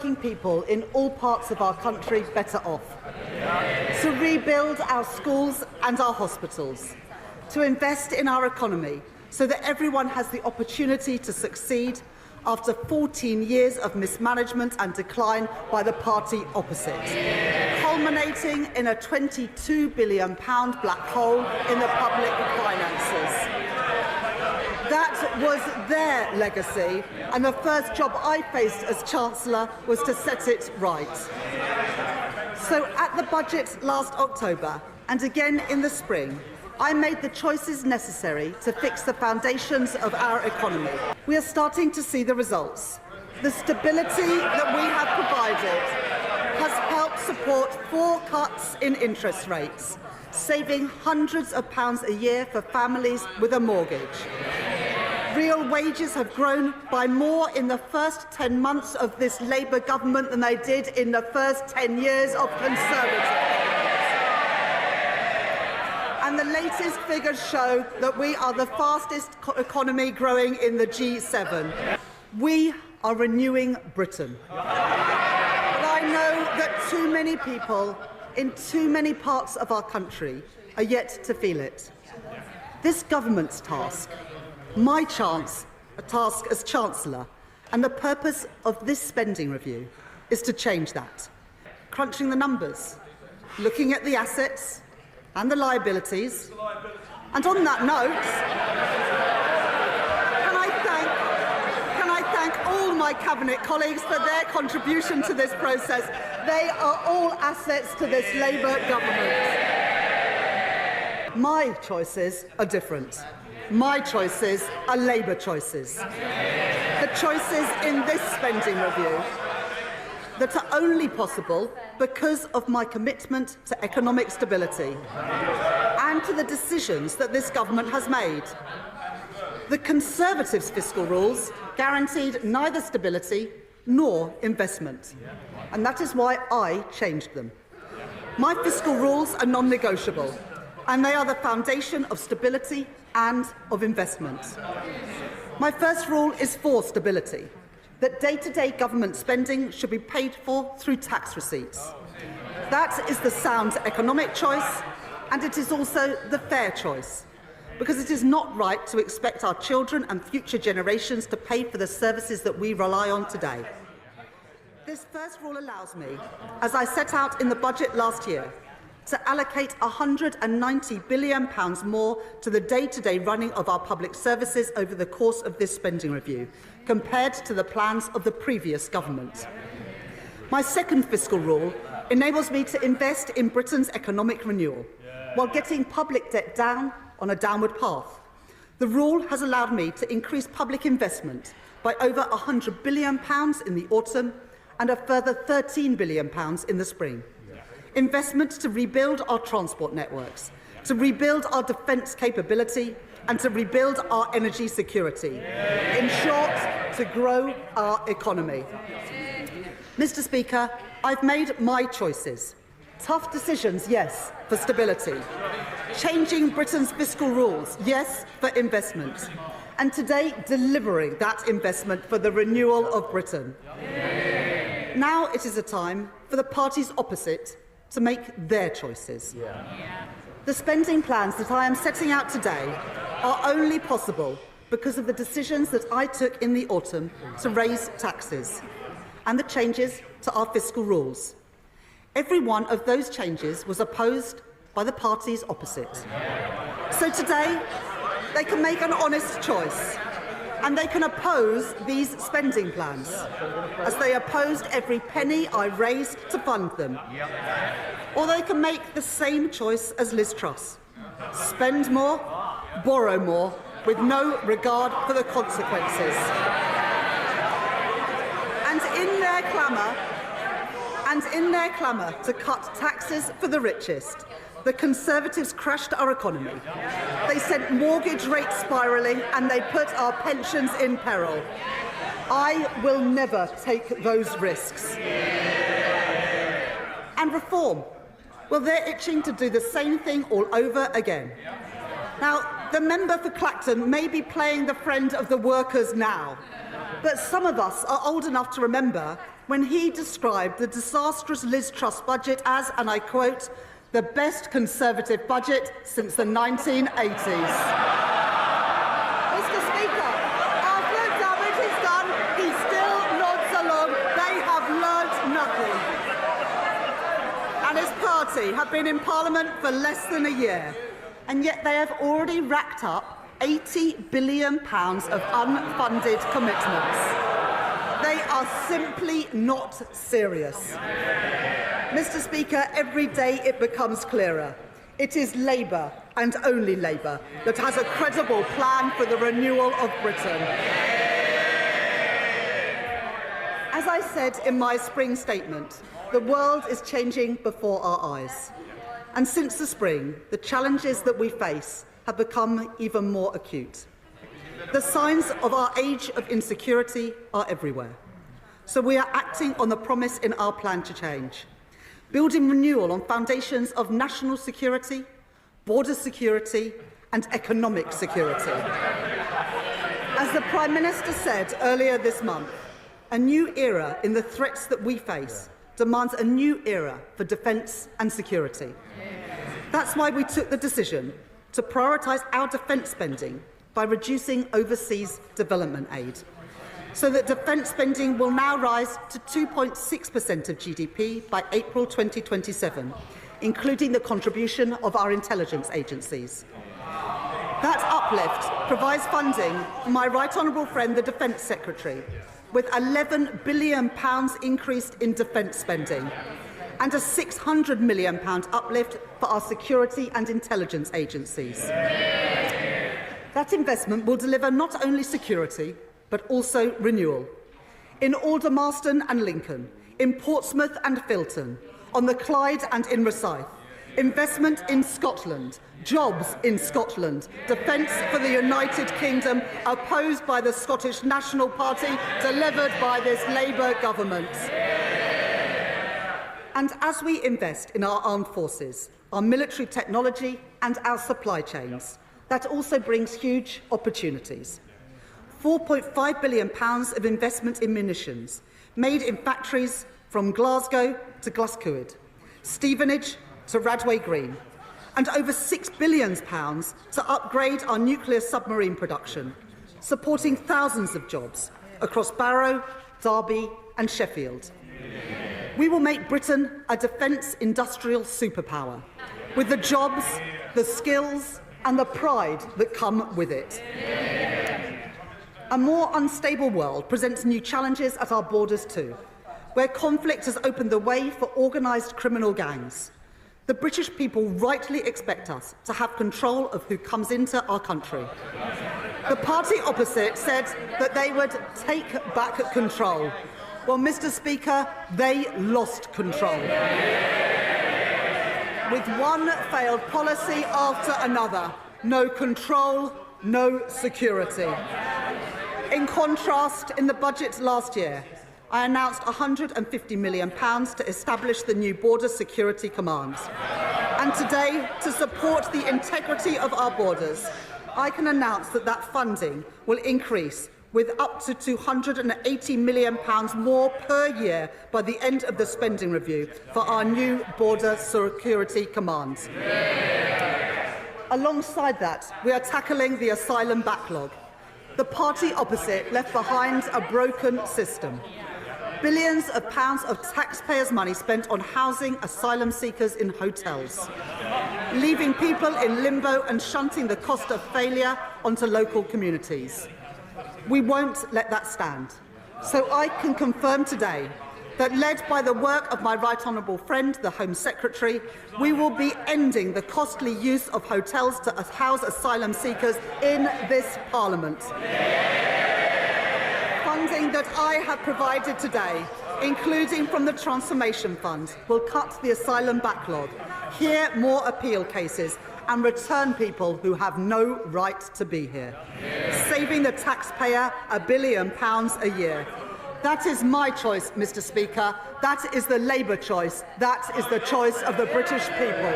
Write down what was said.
Making people in all parts of our country better off, to rebuild our schools and our hospitals, to invest in our economy so that everyone has the opportunity to succeed after 14 years of mismanagement and decline by the party opposite, culminating in a £22 billion black hole in the public finances. That was their legacy, and the first job I faced as Chancellor was to set it right. So at the budget last October, and again in the spring, I made the choices necessary to fix the foundations of our economy. We are starting to see the results. The stability that we have provided has helped support 4 cuts in interest rates, saving hundreds of pounds a year for families with a mortgage. Real wages have grown by more in the first 10 months of this Labour government than they did in the first 10 years of Conservative government. And the latest figures show that we are the fastest economy growing in the G7. We are renewing Britain. But I know that too many people in too many parts of our country are yet to feel it. This government's task, my task as Chancellor, and the purpose of this spending review is to change that. Crunching the numbers, looking at the assets and the liabilities. And on that note, can I thank all my Cabinet colleagues for their contribution to this process. They are all assets to this Labour government. My choices are different. My choices are Labour choices. The choices in this spending review that are only possible because of my commitment to economic stability and to the decisions that this government has made. The Conservatives' fiscal rules guaranteed neither stability nor investment, and that is why I changed them. My fiscal rules are non-negotiable, and they are the foundation of stability and of investment. My first rule is for stability, that day-to-day government spending should be paid for through tax receipts. That is the sound economic choice, and it is also the fair choice, because it is not right to expect our children and future generations to pay for the services that we rely on today. This first rule allows me, as I set out in the budget last year, to allocate £190 billion more to the day-to-day running of our public services over the course of this spending review, compared to the plans of the previous government. My second fiscal rule enables me to invest in Britain's economic renewal, while getting public debt down on a downward path. The rule has allowed me to increase public investment by over £100 billion in the autumn and a further £13 billion in the spring. Investment to rebuild our transport networks, to rebuild our defence capability, and to rebuild our energy security. In short, to grow our economy. Mr. Speaker, I've made my choices. Tough decisions, yes, for stability. Changing Britain's fiscal rules, yes, for investment. And today, delivering that investment for the renewal of Britain. Now it is a time for the parties opposite to make their choices. The spending plans that I am setting out today are only possible because of the decisions that I took in the autumn to raise taxes and the changes to our fiscal rules. Every one of those changes was opposed by the parties opposite. So today, they can make an honest choice, and they can oppose these spending plans, as they opposed every penny I raised to fund them. Or they can make the same choice as Liz Truss: spend more, borrow more, with no regard for the consequences. And in their clamour to cut taxes for the richest, the Conservatives crashed our economy. They sent mortgage rates spiralling, and they put our pensions in peril. I will never take those risks. And reform. Well, they're itching to do the same thing all over again. Now, the member for Clacton may be playing the friend of the workers now, but some of us are old enough to remember when he described the disastrous Liz Truss budget as, and I quote, the best Conservative budget since the 1980s. Mr. Speaker, after the damage is done, he still nods along. They have learnt nothing. And his party have been in Parliament for less than a year, and yet they have already racked up £80 billion of unfunded commitments. They are simply not serious. Mr. Speaker, every day it becomes clearer. It is Labour, and only Labour, that has a credible plan for the renewal of Britain. As I said in my spring statement, the world is changing before our eyes. And since the spring, the challenges that we face have become even more acute. The signs of our age of insecurity are everywhere. So we are acting on the promise in our plan to change, building renewal on foundations of national security, border security and economic security. As the Prime Minister said earlier this month, a new era in the threats that we face demands a new era for defence and security. That's why we took the decision to prioritise our defence spending by reducing overseas development aid, so that defence spending will now rise to 2.6% of GDP by April 2027, including the contribution of our intelligence agencies. That uplift provides funding for my right honourable friend, the Defence Secretary, with £11 billion increased in defence spending and a £600 million uplift for our security and intelligence agencies. That investment will deliver not only security, but also renewal. In Aldermaston and Lincoln, in Portsmouth and Filton, on the Clyde and in Rosyth, investment in Scotland, jobs in Scotland, defence for the United Kingdom, opposed by the Scottish National Party, delivered by this Labour government. And as we invest in our armed forces, our military technology and our supply chains, that also brings huge opportunities. £4.5 billion of investment in munitions, made in factories from Glasgow to Glasgow, Stevenage to Radway Green, and over £6 billion to upgrade our nuclear submarine production, supporting thousands of jobs across Barrow, Derby and Sheffield. We will make Britain a defence industrial superpower, with the jobs, the skills and the pride that come with it. A more unstable world presents new challenges at our borders too, where conflict has opened the way for organised criminal gangs. The British people rightly expect us to have control of who comes into our country. The party opposite said that they would take back control. Well, Mr. Speaker, they lost control. With one failed policy after another, no control, no security. In contrast, in the budget last year, I announced £150 million to establish the new Border Security Command. And today, to support the integrity of our borders, I can announce that that funding will increase with up to £280 million more per year by the end of the spending review for our new Border Security Command. Alongside that, we are tackling the asylum backlog. The party opposite left behind a broken system. Billions of pounds of taxpayers' money spent on housing asylum seekers in hotels, leaving people in limbo and shunting the cost of failure onto local communities. We won't let that stand. So I can confirm today that, led by the work of my right honourable friend, the Home Secretary, we will be ending the costly use of hotels to house asylum seekers in this Parliament. Funding that I have provided today, including from the Transformation Fund, will cut the asylum backlog, hear more appeal cases and return people who have no right to be here, saving the taxpayer £1 billion a year. That is my choice, Mr. Speaker. That is the Labour choice. That is the choice of the British people.